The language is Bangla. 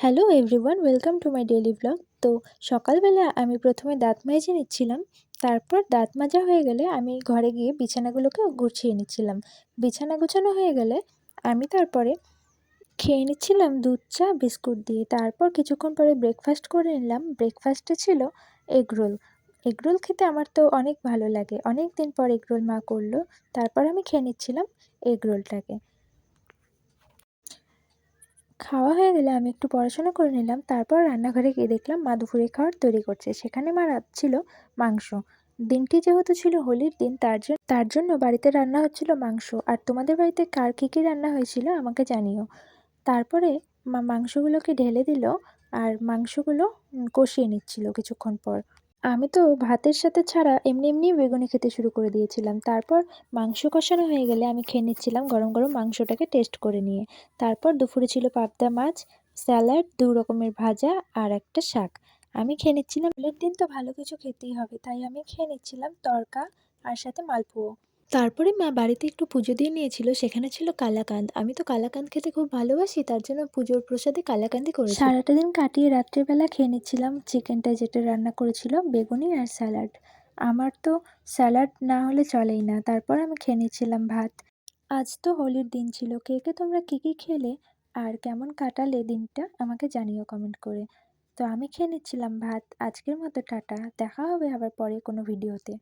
Hello everyone, welcome to my daily blog. তো সকালবেলা আমি প্রথমে দাঁত মেজে নিচ্ছিলাম। তারপর দাঁত মাজা হয়ে গেলে আমি ঘরে গিয়ে বিছানাগুলোকে গুছিয়ে নিচ্ছিলাম। বিছানা গোছানো হয়ে গেলে আমি তারপরে খেয়ে নিচ্ছিলাম দুধ চা বিস্কুট দিয়ে। তারপর কিছুক্ষণ পরে ব্রেকফাস্ট করে নিলাম। ব্রেকফাস্টে ছিল এগরোল। এগরোল খেতে আমার তো অনেক ভালো লাগে, অনেক দিন পর এগরোল মা করলো। তারপর আমি খেয়ে নিচ্ছিলাম এগরোলটাকে। খাওয়া হয়ে গেলে আমি একটু পড়াশোনা করে নিলাম। তারপর রান্নাঘরে গিয়ে দেখলাম মা দুপুরে খাবার তৈরি করছে। সেখানে মা রাঁধছিল মাংস। দিনটি যেহেতু ছিল হোলির দিন, তার জন্য বাড়িতে রান্না হচ্ছিল মাংস। আর তোমাদের বাড়িতে কার কী কী রান্না হয়েছিল আমাকে জানিও। তারপরে মা মাংসগুলোকে ঢেলে দিল আর মাংসগুলো কষিয়ে নিচ্ছিল কিছুক্ষণ পর। আমি তো ভাতের সাথে ছাড়া এমনি এমনি বেগুনি খেতে শুরু করে দিয়েছিলাম। তারপর মাংস কষানো হয়ে গেলে আমি খেয়ে নিচ্ছিলাম গরম গরম মাংসটাকে টেস্ট করে নিয়ে। তারপর দুপুরে ছিল পাবদা মাছ, স্যালাড, 2 রকমের ভাজা আর একটা শাক। আমি খেয়ে নিচ্ছিলাম, হোলির দিন তো ভালো কিছু খেতেই হবে, তাই আমি খেয়ে নিচ্ছিলাম তড়কা আর সাথে মালপোয়া। তারপরে মা বাড়িতে একটু পুজো দিয়ে নিয়েছিল, সেখানে ছিল কালাকাঁদ। আমি তো কালাকাঁদ খেতে খুব ভালোবাসি, তার জন্য পুজোর প্রসাদে কালাকাঁদই করেছি। সারাটা দিন কাটিয়ে রাত্রেবেলা খেয়ে নিচ্ছিলাম চিকেনটা, যেটা রান্না করেছিল বেগুনি আর স্যালাড। আমার তো স্যালাড না হলে চলেই না। তারপর আমি খেয়ে নিচ্ছিলাম ভাত। আজ তো হোলির দিন ছিল। কে কে তোমরা কী কী খেলে আর কেমন কাটালে দিনটা আমাকে জানিও কমেন্ট করে। তো আমি খেয়ে নিচ্ছিলাম ভাত। আজকের মতো টাটা, দেখা হবে আবার পরে কোনো ভিডিওতে।